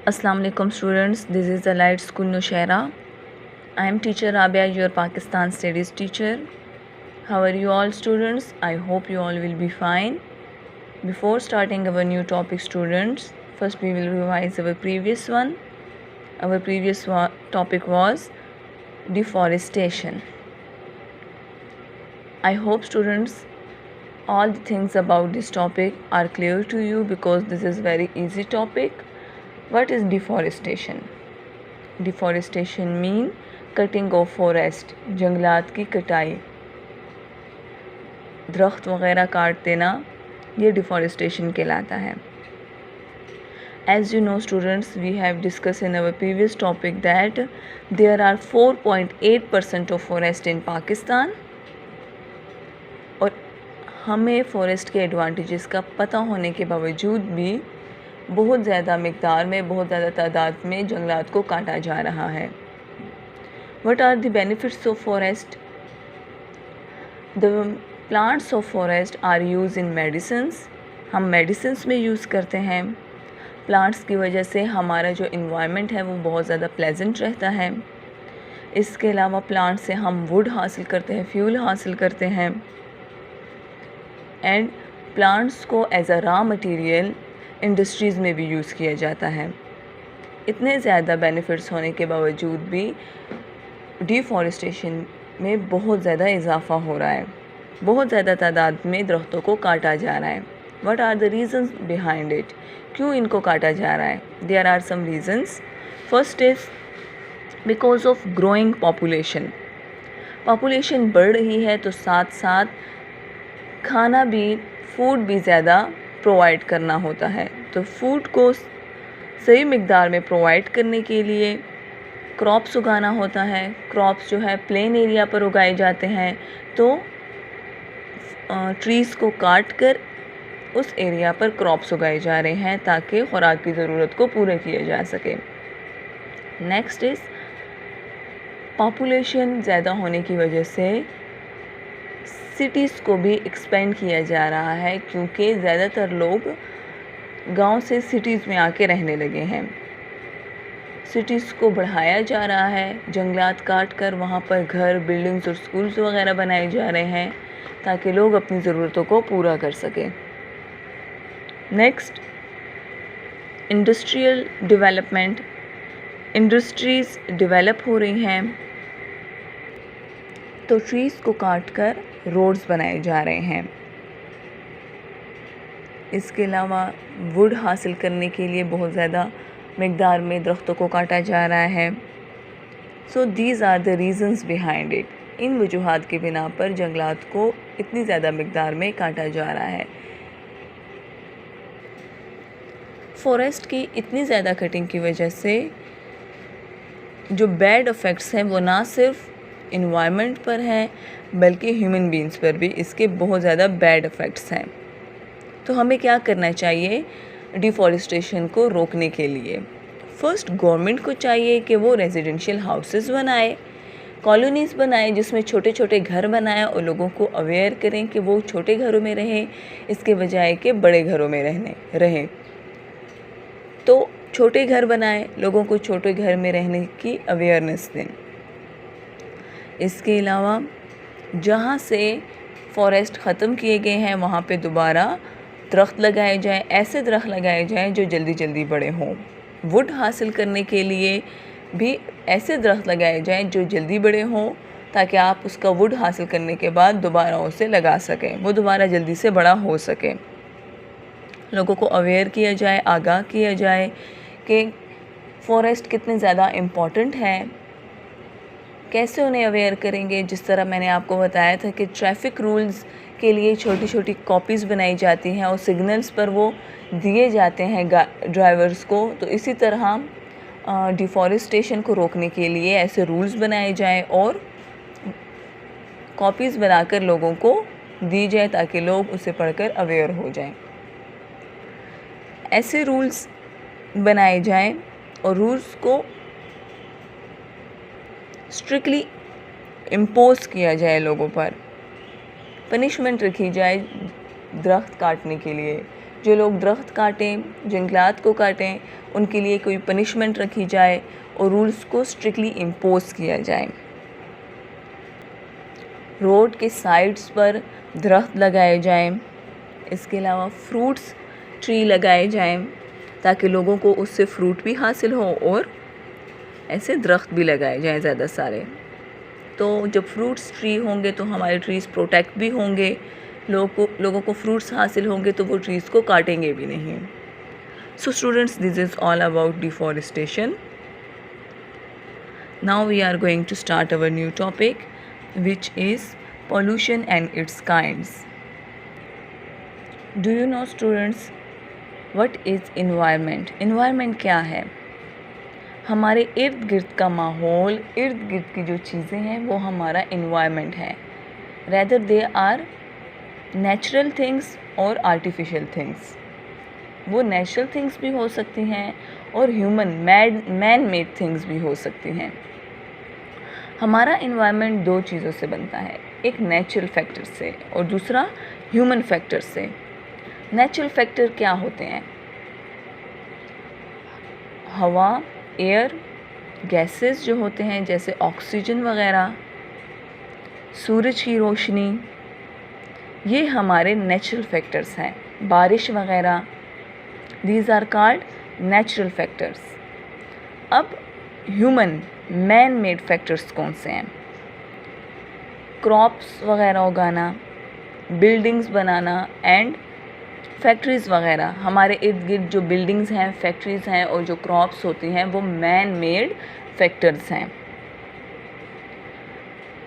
Assalamu alaikum students, this is the Light School Nushaira. I am teacher Rabia, your Pakistan studies teacher. How are you all students? I hope you all will be fine. Before starting our new topic students, first we will revise our previous one. Our previous topic was deforestation. I hope students all the things about this topic are clear to you because this is very easy topic. What is deforestation? Deforestation mean cutting of forest, जंगलात की कटाई, दरख्त वगैरह काट देना, ये deforestation कहलाता है. As you know students, we have discussed in our previous topic that there are 4.8% of forest in Pakistan. और हमें फॉरेस्ट के एडवांटेजेस का पता होने के बावजूद भी बहुत ज़्यादा मिक़दार में, बहुत ज़्यादा तादाद में जंगलात को काटा जा रहा है. What are the benefits of forest? The plants of forest are used in medicines. हम medicines में यूज़ करते हैं. प्लांट्स की वजह से हमारा जो इन्वायरमेंट है वो बहुत ज़्यादा प्लेजेंट रहता है. इसके अलावा प्लांट से हम वुड हासिल करते हैं, फ्यूल हासिल करते हैं. एंड प्लांट्स को as a raw material industries में भी यूज़ किया जाता है. इतने ज़्यादा बेनिफिट्स होने के बावजूद भी डिफॉरेस्टेशन में बहुत ज़्यादा इजाफ़ा हो रहा है. बहुत ज़्यादा तादाद में दरख्तों को काटा जा रहा है. What are the reasons behind it? क्यों इनको काटा जा रहा है? There are some reasons. First is because of growing population. Population बढ़ रही है तो साथ साथ खाना भी, फूड भी ज़्यादा प्रोवाइड करना होता है. तो फूड को सही मिक़दार में प्रोवाइड करने के लिए क्रॉप्स उगाना होता है. क्रॉप्स जो है प्लेन एरिया पर उगाए जाते हैं, तो ट्रीज़ को काट कर उस एरिया पर क्रॉप्स उगाए जा रहे हैं ताकि खुराक की ज़रूरत को पूरा किया जा सके. नेक्स्ट इज़ पॉपुलेशन ज़्यादा होने की वजह से सिटीज़ को भी एक्सपेंड किया जा रहा है क्योंकि ज़्यादातर लोग गांव से सिटीज़ में आके रहने लगे हैं. सिटीज़ को बढ़ाया जा रहा है. जंगलात काट कर वहाँ पर घर, बिल्डिंग्स और स्कूल्स वगैरह बनाए जा रहे हैं ताकि लोग अपनी ज़रूरतों को पूरा कर सकें. Next, industrial development. Industries develop हो रही हैं तो ट्रीज़ को काट कर रोड्स बनाए जा रहे हैं. इसके अलावा वुड हासिल करने के लिए बहुत ज़्यादा मिक़दार में दरख्तों को काटा जा रहा है. So these are the reasons behind it. इन वजूहात के बिना पर जंगलात को इतनी ज़्यादा मिक़दार में काटा जा रहा है. फॉरेस्ट की इतनी ज़्यादा कटिंग की वजह से जो बैड इफ़ेक्ट्स हैं वो ना सिर्फ इन्वायरमेंट पर हैं बल्कि ह्यूमन बीइंग्स पर भी इसके बहुत ज़्यादा बैड इफ़ेक्ट्स हैं. तो हमें क्या करना चाहिए डिफॉरेस्टेशन को रोकने के लिए? फ़र्स्ट, गवर्नमेंट को चाहिए कि वो रेजिडेंशियल हाउसेस बनाए, कॉलोनीज़ बनाए जिसमें छोटे छोटे घर बनाएं और लोगों को अवेयर करें कि वो छोटे घरों में रहें इसके बजाय कि बड़े घरों में रहें. तो छोटे घर बनाएं, लोगों को छोटे घर में रहने की अवेयरनेस दें. इसके अलावा जहाँ से फॉरेस्ट ख़त्म किए गए हैं वहाँ पे दोबारा दरख्त लगाए जाएं. ऐसे दरख्त लगाए जाएं जो जल्दी जल्दी बड़े हों. वुड हासिल करने के लिए भी ऐसे दरख्त लगाए जाएं जो जल्दी बड़े हों ताकि आप उसका वुड हासिल करने के बाद दोबारा उसे लगा सकें, वो दोबारा जल्दी से बड़ा हो सके. लोगों को अवेयर किया जाए, आगाह किया जाए कि फ़ॉरेस्ट कितने ज़्यादा इम्पॉर्टेंट है. कैसे उन्हें अवेयर करेंगे? जिस तरह मैंने आपको बताया था कि ट्रैफिक रूल्स के लिए छोटी छोटी कॉपीज़ बनाई जाती हैं और सिग्नल्स पर वो दिए जाते हैं ड्राइवर्स को. तो इसी तरह डिफॉरेस्टेशन को रोकने के लिए ऐसे रूल्स बनाए जाएं और कॉपीज़ बनाकर लोगों को दी जाए ताकि लोग उसे पढ़कर अवेयर हो जाएं. ऐसे रूल्स बनाए जाएं और रूल्स को स्ट्रिक्टली इम्पोज किया जाए, लोगों पर पनिशमेंट रखी जाए दरख्त काटने के लिए, जो लोग दरख्त काटें, जंगलात को काटें, उनके लिए कोई पनिशमेंट रखी जाए और रूल्स को स्ट्रिक्टली इम्पोज किया जाए। रोड के साइड्स पर दरख्त लगाए जाएं। इसके अलावा फ्रूट्स ट्री लगाए जाएं ताकि लोगों को उससे फ्रूट भी हासिल हो और ऐसे दरख्त भी लगाए जाएं ज़्यादा सारे। तो जब फ्रूट्स ट्री होंगे तो हमारे ट्रीज़ प्रोटेक्ट भी होंगे, लोगों को फ्रूट्स हासिल होंगे तो वो ट्रीज़ को काटेंगे भी नहीं। So students, this is all about deforestation. Now we are going to start our new topic which is pollution and its kinds. Do you know students what is environment? Environment क्या है? हमारे इर्द गिर्द का माहौल, इर्द गिर्द की जो चीज़ें हैं वो हमारा environment है। Rather they are natural things और artificial things. वो natural things भी हो सकती हैं और man made things भी हो सकती हैं। हमारा इन्वायरमेंट दो चीज़ों से बनता है, एक नेचुरल फैक्टर से और दूसरा ह्यूमन फैक्टर से। नेचुरल फैक्टर क्या होते हैं? हवा, एयर, गैसेस जो होते हैं जैसे ऑक्सीजन वगैरह, सूरज की रोशनी, ये हमारे नेचुरल फैक्टर्स हैं। बारिश वगैरह, these are called natural factors. अब ह्यूमन मैन मेड फैक्टर्स कौन से हैं? क्रॉप्स वगैरह उगाना, बिल्डिंग्स बनाना एंड फैक्ट्रीज़ वगैरह। हमारे इर्द गिर्द जो बिल्डिंग्स हैं, फैक्ट्रीज़ हैं और जो क्रॉप्स होती हैं वो मैन मेड फैक्टर्स हैं।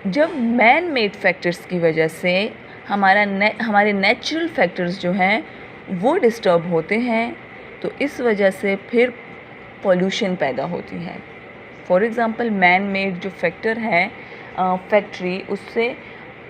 जब मैन मेड फैक्टर्स की वजह से हमारे नेचुरल फैक्टर्स जो हैं वो डिस्टर्ब होते हैं तो इस वजह से फिर पॉल्यूशन पैदा होती है। फॉर एग्ज़ाम्पल मैन मेड जो फैक्टर है फैक्ट्री, उससे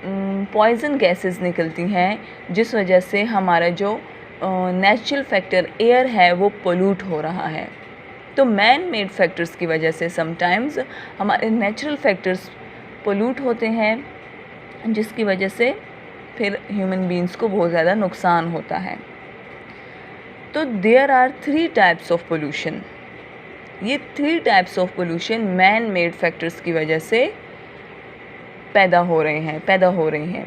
पॉइज़न गैसेस निकलती हैं जिस वजह से हमारा जो नेचुरल फैक्टर एयर है वो पोल्यूट हो रहा है। तो मैन मेड फैक्टर्स की वजह से समटाइम्स हमारे नेचुरल फैक्टर्स पोल्यूट होते हैं जिसकी वजह से फिर ह्यूमन बींग्स को बहुत ज़्यादा नुकसान होता है। तो there are 3 types of pollution. ये 3 types of pollution man made factors की वजह से पैदा हो रही हैं।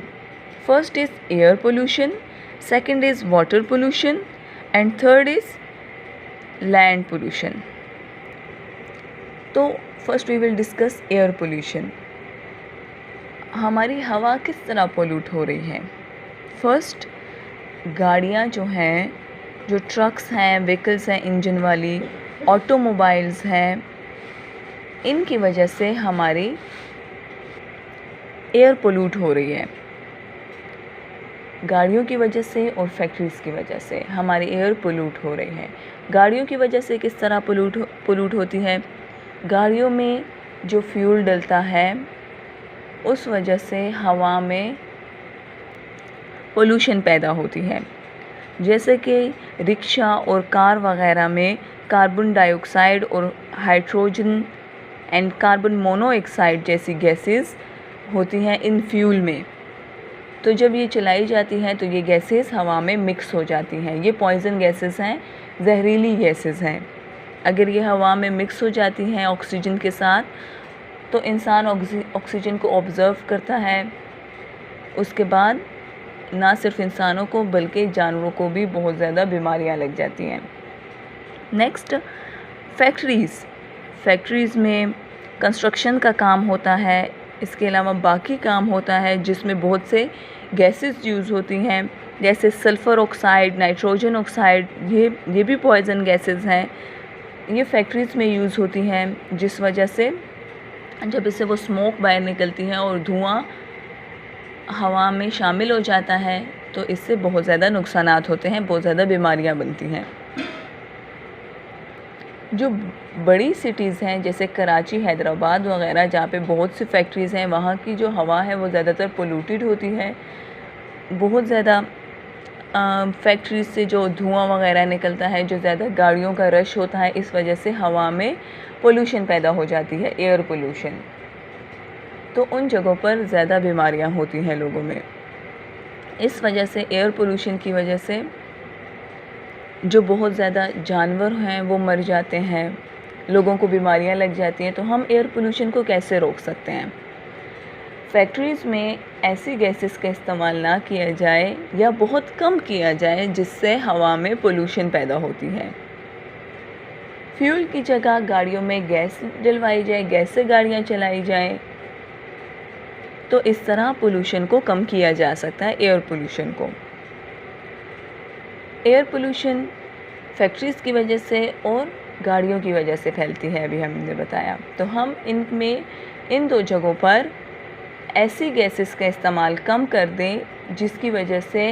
First is air pollution, second is water pollution and third is land pollution. तो first we will discuss air pollution. हमारी हवा किस तरह पोल्यूट हो रही है? फर्स्ट, गाड़ियाँ जो हैं, जो ट्रक्स हैं, व्हीकल्स हैं इंजन वाली, ऑटोमोबाइल्स हैं, इनकी वजह से हमारी एयर पोल्यूट हो रही है। गाड़ियों की वजह से और फैक्ट्रीज़ की वजह से हमारी एयर पोल्यूट हो रही है। गाड़ियों की वजह से किस तरह पोल्यूट होती है? गाड़ियों में जो फ्यूल डलता है उस वजह से हवा में पोल्यूशन पैदा होती है। जैसे कि रिक्शा और कार वगैरह में कार्बन डाइऑक्साइड और हाइड्रोजन एंड कार्बन मोनोऑक्साइड जैसी गैसेस होती हैं इन फ्यूल में। तो जब ये चलाई जाती हैं तो ये गैसेस हवा में मिक्स हो जाती हैं। ये पॉइज़न गैसेस हैं, जहरीली गैसेस हैं। अगर ये हवा में मिक्स हो जाती हैं ऑक्सीजन के साथ तो इंसान ऑक्सीजन को ऑब्ज़र्व करता है। उसके बाद ना सिर्फ इंसानों को बल्कि जानवरों को भी बहुत ज़्यादा बीमारियां लग जाती हैं। नेक्स्ट, फैक्ट्रीज़ में कंस्ट्रक्शन का काम होता है। इसके अलावा बाकी काम होता है जिसमें बहुत से गैसेस यूज़ होती हैं जैसे सल्फ़र ऑक्साइड, नाइट्रोजन ऑक्साइड, ये भी पॉइज़न गैसेस हैं। ये फैक्ट्रीज़ में यूज़ होती हैं जिस वजह से जब इससे वो स्मोक बाहर निकलती है और धुआं हवा में शामिल हो जाता है तो इससे बहुत ज़्यादा नुकसानात होते हैं, बहुत ज़्यादा बीमारियां बनती हैं। जो बड़ी सिटीज़ हैं जैसे कराची, हैदराबाद वगैरह, जहाँ पे बहुत सी फैक्ट्रीज़ हैं, वहाँ की जो हवा है वो ज़्यादातर पोल्यूटेड होती है। बहुत ज़्यादा फैक्ट्रीज से जो धुआं वगैरह निकलता है, जो ज़्यादा गाड़ियों का रश होता है, इस वजह से हवा में पोल्यूशन पैदा हो जाती है, एयर पोल्यूशन। तो उन जगहों पर ज़्यादा बीमारियां होती हैं लोगों में। इस वजह से एयर पोल्यूशन की वजह से जो बहुत ज़्यादा जानवर हैं वो मर जाते हैं, लोगों को बीमारियां लग जाती हैं। तो हम एयर पोल्यूशन को कैसे रोक सकते हैं? फैक्ट्रीज़ में ऐसी गैसेस का इस्तेमाल ना किया जाए या बहुत कम किया जाए जिससे हवा में पोल्यूशन पैदा होती है। फ्यूल की जगह गाड़ियों में गैस डलवाई जाए, गैस से गाड़ियाँ चलाई जाएं, तो इस तरह पोल्यूशन को कम किया जा सकता है, एयर पोल्यूशन को। एयर पोल्यूशन फैक्ट्रीज़ की वजह से और गाड़ियों की वजह से फैलती है, अभी हमने बताया। तो हम इन दो जगहों पर ऐसी गैसेस का इस्तेमाल कम कर दें जिसकी वजह से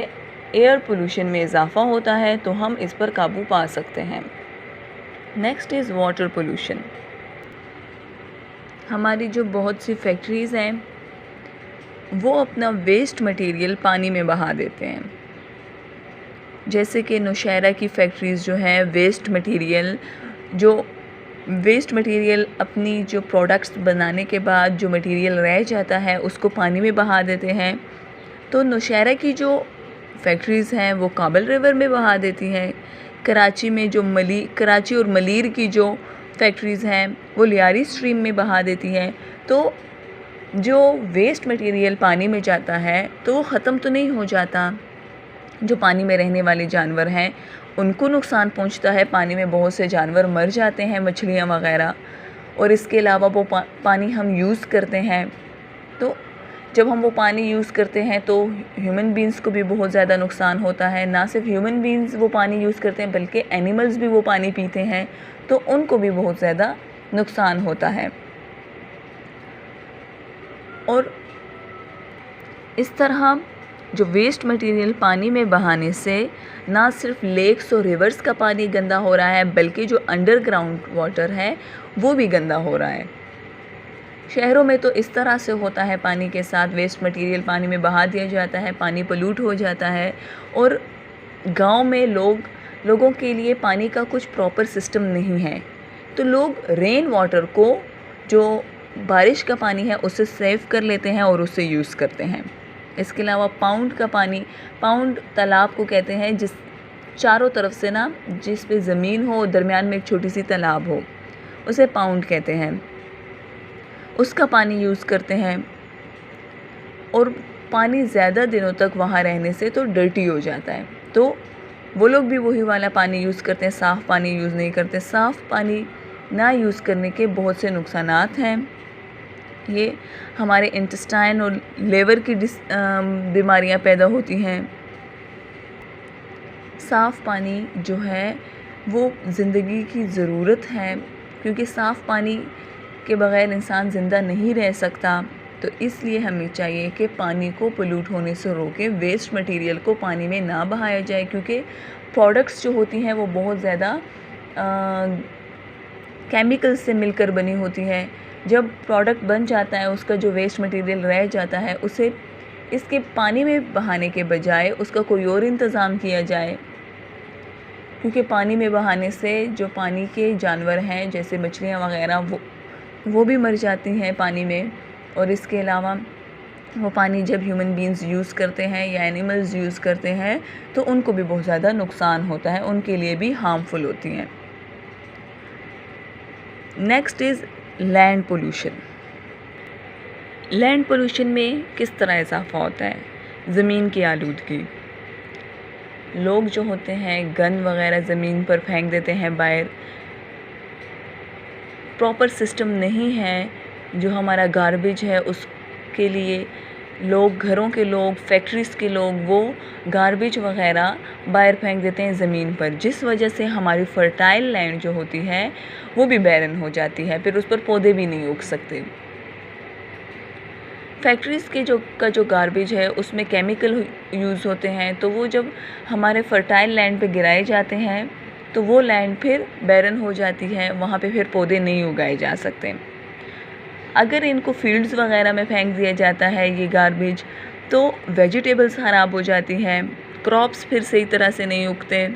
एयर पोल्यूशन में इजाफ़ा होता है, तो हम इस पर काबू पा सकते हैं। Next is water pollution. हमारी जो बहुत सी फैक्ट्रीज़ हैं वो अपना वेस्ट मटेरियल पानी में बहा देते हैं। जैसे कि नौशहरा की फैक्ट्रीज़ जो हैं, वेस्ट मटेरियल अपनी जो प्रोडक्ट्स बनाने के बाद जो मटेरियल रह जाता है उसको पानी में बहा देते हैं। तो नौशहरा की जो फैक्ट्रीज़ हैं वो काबल रिवर में बहा देती हैं। कराची और मलीर की जो फैक्ट्रीज़ हैं वो लियारी स्ट्रीम में बहा देती हैं। तो जो वेस्ट मटेरियल पानी में जाता है तो वो ख़त्म तो नहीं हो जाता, जो पानी में रहने वाले जानवर हैं उनको नुकसान पहुंचता है। पानी में बहुत से जानवर मर जाते हैं, मछलियां वगैरह। और इसके अलावा वो पानी हम यूज़ करते हैं, तो जब हम वो पानी यूज़ करते हैं तो ह्यूमन बींग्स को भी बहुत ज़्यादा नुकसान होता है। ना सिर्फ ह्यूमन बींग्स वो पानी यूज़ करते हैं बल्कि एनिमल्स भी वो पानी पीते हैं, तो उनको भी बहुत ज़्यादा नुकसान होता है। और इस तरह जो वेस्ट मटेरियल पानी में बहाने से ना सिर्फ लेक्स और रिवर्स का पानी गंदा हो रहा है बल्कि जो अंडरग्राउंड वाटर है वो भी गंदा हो रहा है। शहरों में तो इस तरह से होता है, पानी के साथ वेस्ट मटेरियल पानी में बहा दिया जाता है, पानी पोल्यूट हो जाता है। और गांव में लोगों के लिए पानी का कुछ प्रॉपर सिस्टम नहीं है, तो लोग रेन वाटर को, जो बारिश का पानी है, उसे सेव कर लेते हैं और उसे यूज़ करते हैं। इसके अलावा पाउंड तालाब को कहते हैं जिस चारों तरफ से ना, जिस पे ज़मीन हो, दरमियान में एक छोटी सी तालाब हो, उसे पाउंड कहते हैं। उसका पानी यूज़ करते हैं और पानी ज़्यादा दिनों तक वहाँ रहने से तो डर्टी हो जाता है, तो वो लोग भी वही वाला पानी यूज़ करते हैं, साफ़ पानी यूज़ नहीं करते। साफ़ पानी ना यूज़ करने के बहुत से नुकसानात हैं। ये हमारे इंटेस्टाइन और लेवर की बीमारियां पैदा होती हैं। साफ़ पानी जो है वो ज़िंदगी की ज़रूरत है, क्योंकि साफ़ पानी के बग़ैर इंसान ज़िंदा नहीं रह सकता। तो इसलिए हमें चाहिए कि पानी को पोल्यूट होने से रोकें, वेस्ट मटेरियल को पानी में ना बहाया जाए, क्योंकि प्रोडक्ट्स जो होती हैं वो बहुत ज़्यादा केमिकल्स से मिलकर बनी होती हैं। जब प्रोडक्ट बन जाता है, उसका जो वेस्ट मटेरियल रह जाता है, उसे इसके पानी में बहाने के बजाय उसका कोई और इंतज़ाम किया जाए, क्योंकि पानी में बहाने से जो पानी के जानवर हैं जैसे मछलियाँ वगैरह वो भी मर जाती हैं पानी में। और इसके अलावा वो पानी जब ह्यूमन बींग्स यूज़ करते हैं या एनिमल्स यूज़ करते हैं तो उनको भी बहुत ज़्यादा नुकसान होता है, उनके लिए भी हार्मफुल होती हैं। Next is land pollution. Land pollution में किस तरह इजाफा होता है? ज़मीन की आलूदगी। लोग जो होते हैं गन वगैरह ज़मीन पर फेंक देते हैं बाहर। प्रॉपर सिस्टम नहीं है, जो हमारा गार्बेज है उसके लिए घरों के लोग, फैक्ट्रीज़ के लोग वो गार्बेज वगैरह बाहर फेंक देते हैं ज़मीन पर, जिस वजह से हमारी फर्टाइल लैंड जो होती है वो भी बैरन हो जाती है, फिर उस पर पौधे भी नहीं उग सकते। फैक्ट्रीज़ के जो गार्बेज है उसमें केमिकल यूज़ होते हैं, तो वो जब हमारे फर्टाइल लैंड पे गिराए जाते हैं तो वो लैंड फिर बैरन हो जाती है, वहाँ पे फिर पौधे नहीं उगाए जा सकते। अगर इनको फील्ड्स वगैरह में फेंक दिया जाता है ये गार्बेज, तो वेजिटेबल्स ख़राब हो जाती हैं, क्रॉप्स फिर सही तरह से नहीं उगते।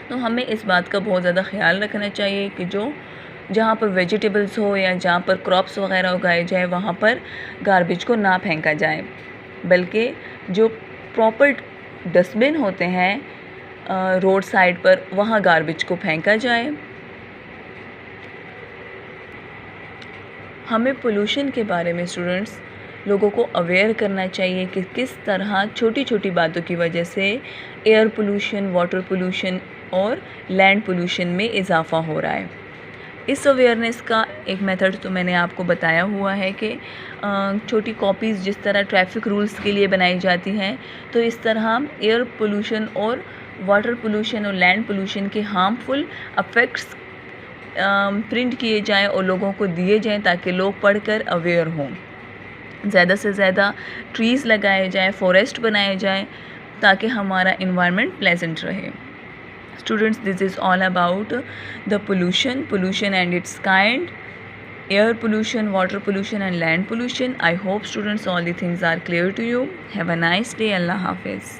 तो हमें इस बात का बहुत ज़्यादा ख्याल रखना चाहिए कि जहाँ पर वेजिटेबल्स हो या जहाँ पर क्रॉप्स वगैरह उगाए जाए वहाँ पर गार्बेज को ना फेंका जाए, बल्कि जो प्रॉपर डस्टबिन होते हैं रोड साइड पर वहाँ गार्बेज को फेंका जाए। हमें पोल्यूशन के बारे में स्टूडेंट्स लोगों को अवेयर करना चाहिए कि किस तरह छोटी छोटी बातों की वजह से एयर पोल्यूशन, वाटर पोल्यूशन और लैंड पोल्यूशन में इजाफ़ा हो रहा है। इस अवेयरनेस का एक मेथड तो मैंने आपको बताया हुआ है कि छोटी कॉपीज़ जिस तरह ट्रैफिक रूल्स के लिए बनाई जाती हैं, तो इस तरह एयर पोल्यूशन और वाटर पोल्यूशन और लैंड पोल्यूशन के हार्मफुल अफेक्ट्स प्रिंट किए जाएं और लोगों को दिए जाएं ताकि लोग पढ़कर अवेयर हों। ज़्यादा से ज़्यादा ट्रीज़ लगाए जाएं, फॉरेस्ट बनाए जाएं ताकि हमारा इन्वायरमेंट प्लेजेंट रहे। Students, this is all about the pollution and its kind, air pollution, water pollution and land pollution. I hope students all the things are clear to you. Have a nice day. Allah Hafiz.